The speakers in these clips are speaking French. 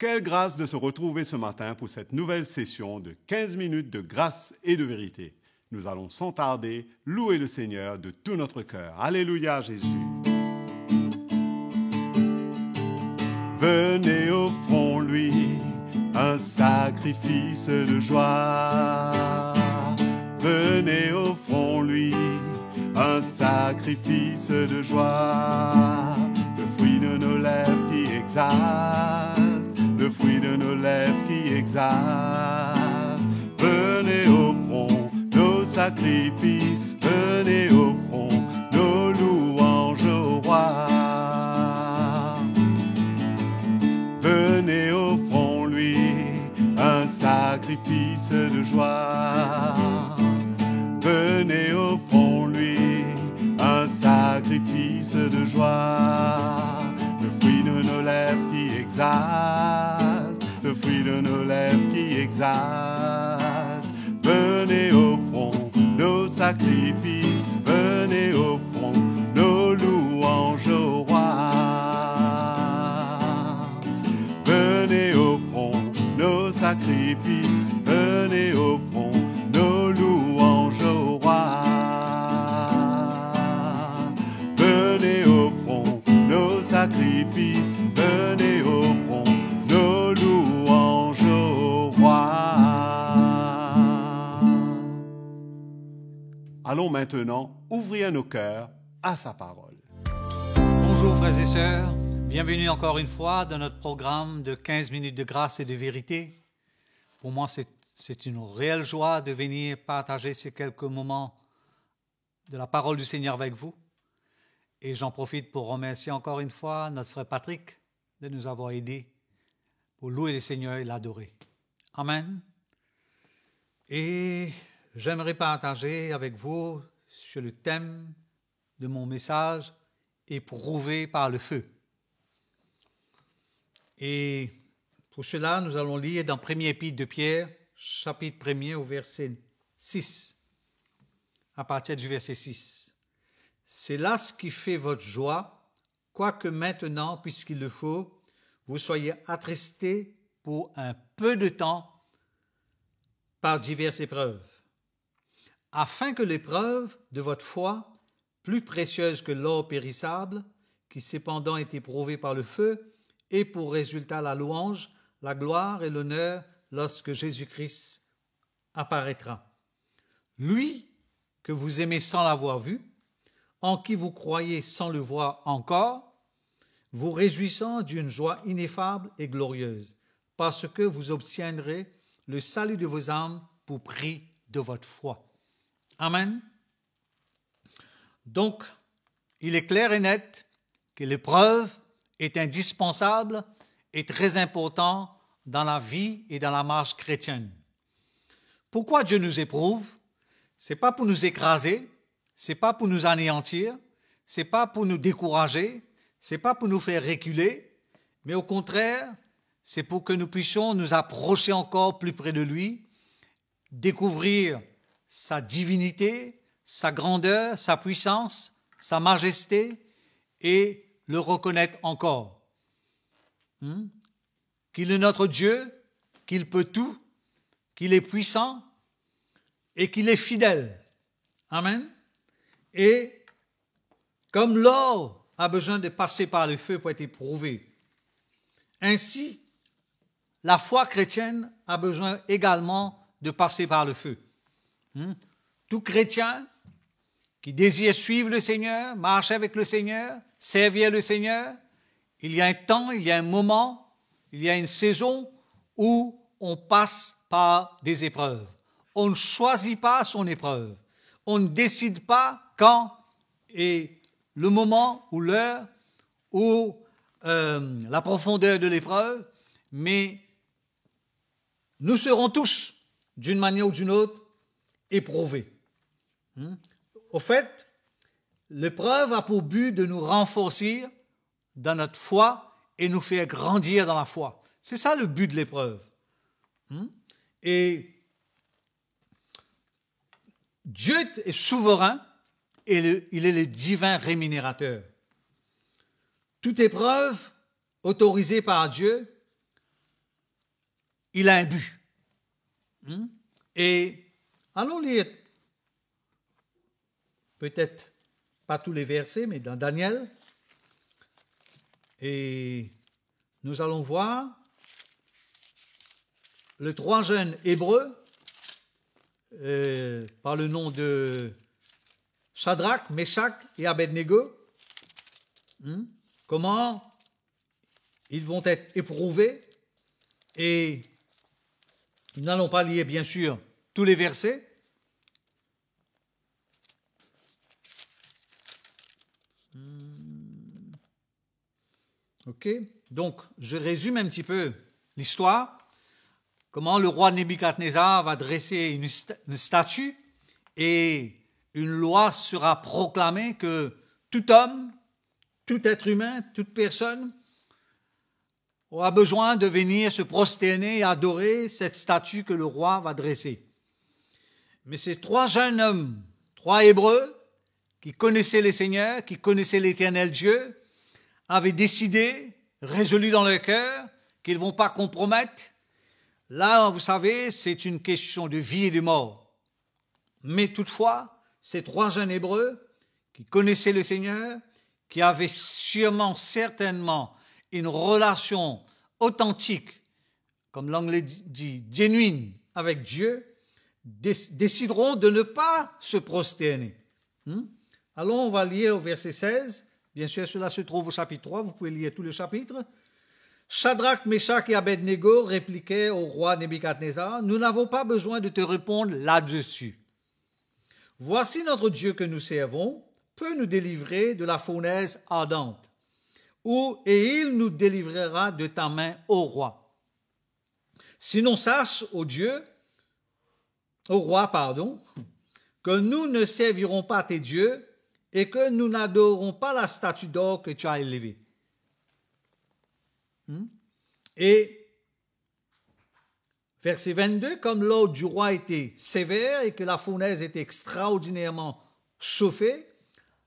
Quelle grâce de se retrouver ce matin pour cette nouvelle session de 15 minutes de grâce et de vérité. Nous allons sans tarder louer le Seigneur de tout notre cœur. Alléluia Jésus. Venez offrons-lui un sacrifice de joie. Venez offrons-lui un sacrifice de joie. Le fruit de nos lèvres qui exalte, le fruit de nos lèvres qui exalte. Venez offrons nos sacrifices, venez offrons nos louanges au roi. Venez offrons-lui un sacrifice de joie. Venez offrons-lui un sacrifice de joie. Le fruit de nos lèvres qui exalte, le fruit de nos lèvres qui exalte. Venez offrons nos sacrifices, venez offrons nos louanges au roi. Venez offrons nos sacrifices, venez offrons nos louanges au roi. Venez offrons nos sacrifices, venez offrons nos louanges au roi. Allons maintenant ouvrir nos cœurs à sa parole. Bonjour frères et sœurs, bienvenue encore une fois dans notre programme de 15 minutes de grâce et de vérité. Pour moi, c'est une réelle joie de venir partager ces quelques moments de la parole du Seigneur avec vous. Et j'en profite pour remercier encore une fois notre frère Patrick de nous avoir aidés pour louer le Seigneur et l'adorer. Amen. Et j'aimerais partager avec vous sur le thème de mon message, éprouvé par le feu. Et pour cela, nous allons lire dans 1er Épître de Pierre, chapitre 1er au verset 6, à partir du verset 6. C'est là ce qui fait votre joie, quoique maintenant, puisqu'il le faut, vous soyez attristés pour un peu de temps par diverses épreuves, afin que l'épreuve de votre foi, plus précieuse que l'or périssable, qui cependant est éprouvé par le feu, ait pour résultat la louange, la gloire et l'honneur lorsque Jésus-Christ apparaîtra. Lui que vous aimez sans l'avoir vu, en qui vous croyez sans le voir encore, vous réjouissant d'une joie ineffable et glorieuse, parce que vous obtiendrez le salut de vos âmes pour prix de votre foi. Amen. Donc, il est clair et net que l'épreuve est indispensable et très important dans la vie et dans la marche chrétienne. Pourquoi Dieu nous éprouve? Ce n'est pas pour nous écraser, ce n'est pas pour nous anéantir, ce n'est pas pour nous décourager, ce n'est pas pour nous faire reculer, mais au contraire, c'est pour que nous puissions nous approcher encore plus près de lui, découvrir sa divinité, sa grandeur, sa puissance, sa majesté et le reconnaître encore. Qu'il est notre Dieu, qu'il peut tout, qu'il est puissant et qu'il est fidèle. Amen. Et comme l'or a besoin de passer par le feu pour être éprouvé, ainsi la foi chrétienne a besoin également de passer par le feu. Tout chrétien qui désire suivre le Seigneur, marcher avec le Seigneur, servir le Seigneur, il y a un temps, il y a un moment, il y a une saison où on passe par des épreuves. On ne choisit pas son épreuve. On ne décide pas quand est le moment ou l'heure ou la profondeur de l'épreuve, mais nous serons tous, d'une manière ou d'une autre, éprouvés. Au fait, l'épreuve a pour but de nous renforcer dans notre foi et nous faire grandir dans la foi. C'est ça le but de l'épreuve. Et Dieu est souverain et il est le divin rémunérateur. Toute épreuve autorisée par Dieu il a un but. Et allons lire, peut-être pas tous les versets, mais dans Daniel. Et nous allons voir les 3 jeunes hébreux par le nom de Shadrach, Meshach et Abednego. Comment ils vont être éprouvés. Et nous n'allons pas lire, bien sûr, tous les versets. Ok, donc je résume un petit peu l'histoire. Comment le roi Nebuchadnezzar va dresser une statue et une loi sera proclamée que tout homme, tout être humain, toute personne aura besoin de venir se prosterner et adorer cette statue que le roi va dresser. Mais ces 3 jeunes hommes, 3 Hébreux, qui connaissaient les seigneurs, qui connaissaient l'Éternel Dieu, avaient décidé, résolu dans leur cœur, qu'ils ne vont pas compromettre. Là, vous savez, c'est une question de vie et de mort. Mais toutefois, ces 3 jeunes Hébreux, qui connaissaient le Seigneur, qui avaient certainement une relation authentique, comme l'anglais dit, genuine avec Dieu, décideront de ne pas se prosterner. Alors, on va lire au verset 16. Bien sûr, cela se trouve au chapitre 3. Vous pouvez lire tout le chapitre. Shadrach, Meshach et Abednego répliquaient au roi Nebuchadnezzar, « Nous n'avons pas besoin de te répondre là-dessus. Voici notre Dieu que nous servons peut nous délivrer de la fournaise ardente, et il nous délivrera de ta main, ô roi. Sinon sache, ô roi, que nous ne servirons pas tes dieux et que nous n'adorerons pas la statue d'or que tu as élevée. » Et verset 22, comme l'ordre du roi était sévère et que la fournaise était extraordinairement chauffée,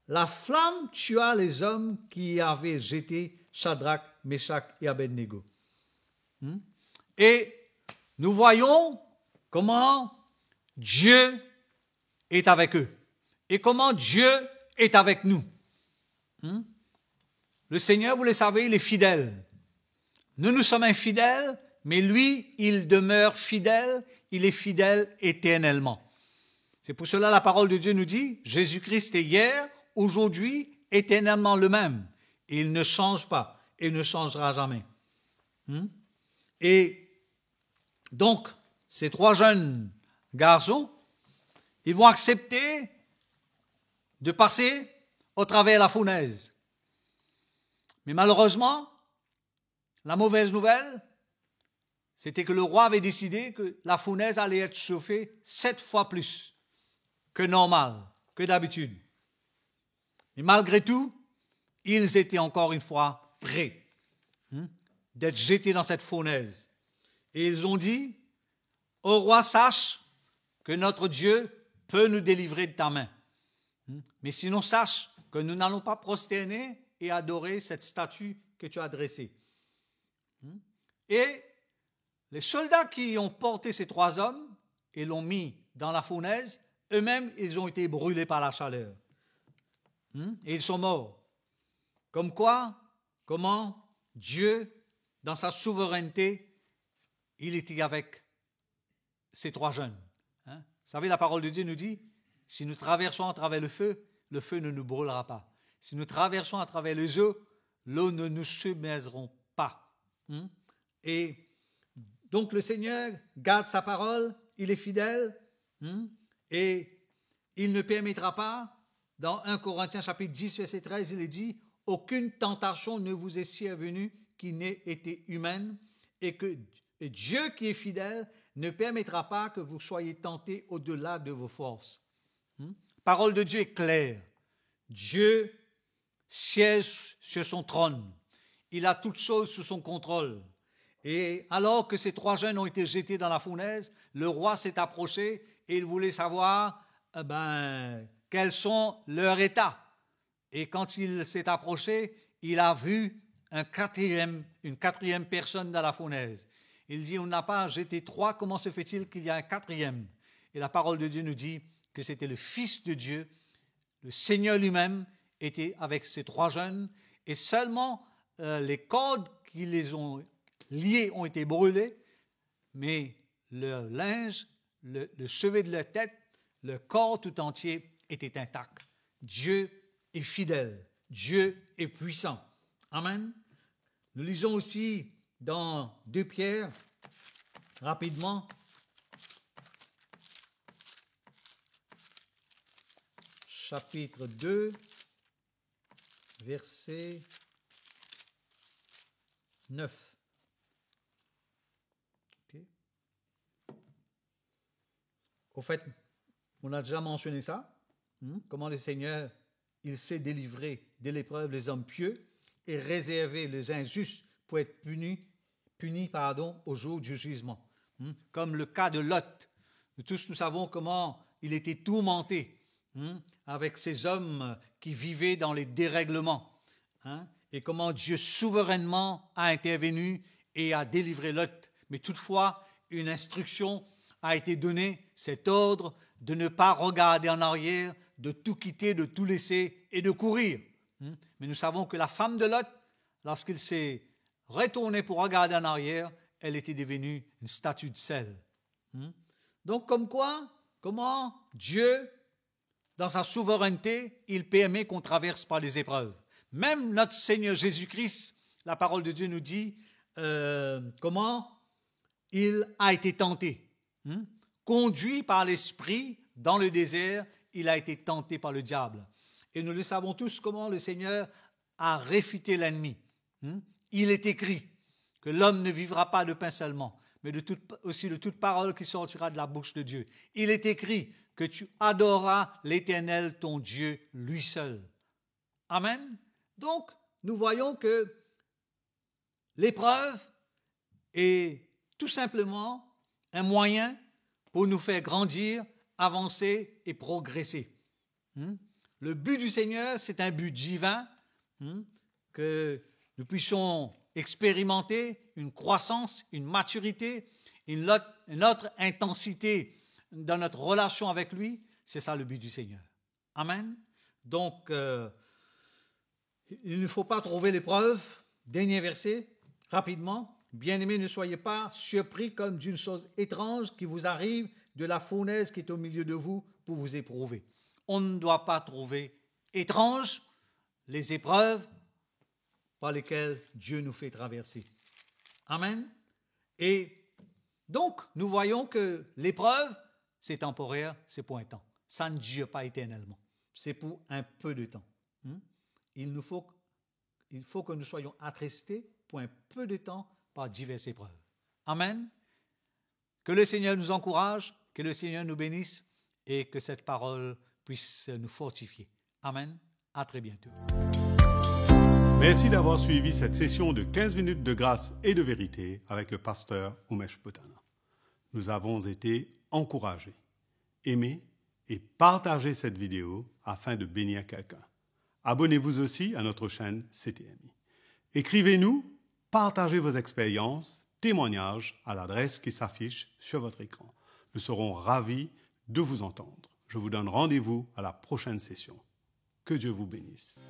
la flamme tua les hommes qui avaient jeté Shadrach, Meshach et Abednego. Et nous voyons comment Dieu est avec eux et comment Dieu est avec nous. Le Seigneur, vous le savez, il est fidèle. Nous sommes infidèles, mais lui, il demeure fidèle, il est fidèle éternellement. C'est pour cela la parole de Dieu nous dit, Jésus-Christ est hier, aujourd'hui, éternellement le même. Il ne change pas et ne changera jamais. Et donc, ces 3 jeunes garçons, ils vont accepter de passer au travers de la fournaise. Mais malheureusement, la mauvaise nouvelle, c'était que le roi avait décidé que la fournaise allait être chauffée 7 fois plus que normal, que d'habitude. Et malgré tout, ils étaient encore une fois prêts d'être jetés dans cette fournaise. Et ils ont dit, « Ô roi, sache que notre Dieu peut nous délivrer de ta main. Mais sinon, sache que nous n'allons pas prosterner et adorer cette statue que tu as dressée. » Et les soldats qui ont porté ces 3 hommes et l'ont mis dans la fournaise, eux-mêmes, ils ont été brûlés par la chaleur. Et ils sont morts. Comme quoi, comment Dieu, dans sa souveraineté, il était avec ces 3 jeunes. Vous savez, la parole de Dieu nous dit, si nous traversons à travers le feu ne nous brûlera pas. Si nous traversons à travers les eaux, l'eau ne nous submergeront pas. Et donc le Seigneur garde sa parole, il est fidèle, et il ne permettra pas, dans 1 Corinthiens chapitre 10, verset 13, il est dit, « Aucune tentation ne vous est survenue qui n'ait été humaine, et que Dieu qui est fidèle ne permettra pas que vous soyez tentés au-delà de vos forces. » Parole de Dieu est claire. Dieu siège sur son trône. Il a toutes choses sous son contrôle. Et alors que ces 3 jeunes ont été jetés dans la fournaise, le roi s'est approché et il voulait savoir quels sont leurs états. Et quand il s'est approché, il a vu une quatrième personne dans la fournaise. Il dit, on n'a pas jeté 3, comment se fait-il qu'il y a un 4e? Et la parole de Dieu nous dit que c'était le Fils de Dieu, le Seigneur lui-même était avec ces 3 jeunes, et seulement les cordes qui les ont liés ont été brûlées, mais le linge, le chevet de la tête, le corps tout entier était intact. Dieu est fidèle, Dieu est puissant. Amen. Nous lisons aussi dans 2 Pierre, rapidement, chapitre 2, verset 9. Okay. Au fait, on a déjà mentionné ça, comment le Seigneur, il sait délivrer de l'épreuve les hommes pieux et réserver les injustes pour être punis au jour du jugement. Comme le cas de Lot. Nous tous, nous savons comment il était tourmenté avec ces hommes qui vivaient dans les dérèglements. Et comment Dieu souverainement a intervenu et a délivré Lot. Mais toutefois, une instruction a été donnée, cet ordre de ne pas regarder en arrière, de tout quitter, de tout laisser et de courir. Mais nous savons que la femme de Lot, lorsqu'il s'est retourné pour regarder en arrière, elle était devenue une statue de sel. Donc, comme quoi, comment Dieu, dans sa souveraineté, il permet qu'on traverse par les épreuves. Même notre Seigneur Jésus-Christ, la parole de Dieu nous dit comment il a été tenté. Conduit par l'Esprit dans le désert, il a été tenté par le diable. Et nous le savons tous comment le Seigneur a réfuté l'ennemi. Il est écrit que l'homme ne vivra pas de pain seulement, mais aussi de toute parole qui sortira de la bouche de Dieu. Il est écrit que tu adoreras l'Éternel, ton Dieu, lui seul. Amen. Donc, nous voyons que l'épreuve est tout simplement un moyen pour nous faire grandir, avancer et progresser. Le but du Seigneur, c'est un but divin, que nous puissions expérimenter une croissance, une maturité, une autre intensité dans notre relation avec lui. C'est ça le but du Seigneur. Amen. Donc, il ne faut pas trouver l'épreuve. Dernier verset, rapidement. Bien-aimés, ne soyez pas surpris comme d'une chose étrange qui vous arrive de la fournaise qui est au milieu de vous pour vous éprouver. On ne doit pas trouver étrange les épreuves par lesquelles Dieu nous fait traverser. Amen. Et donc, nous voyons que l'épreuve, c'est temporaire, c'est pour un temps. Ça ne dure pas éternellement. C'est pour un peu de temps. Il faut que nous soyons attristés pour un peu de temps par diverses épreuves. Amen. Que le Seigneur nous encourage, que le Seigneur nous bénisse et que cette parole puisse nous fortifier. Amen. À très bientôt. Merci d'avoir suivi cette session de 15 minutes de grâce et de vérité avec le pasteur Umesh Putana. Nous avons été encouragés. Aimez et partagez cette vidéo afin de bénir quelqu'un. Abonnez-vous aussi à notre chaîne CTMI. Écrivez-nous, partagez vos expériences, témoignages à l'adresse qui s'affiche sur votre écran. Nous serons ravis de vous entendre. Je vous donne rendez-vous à la prochaine session. Que Dieu vous bénisse.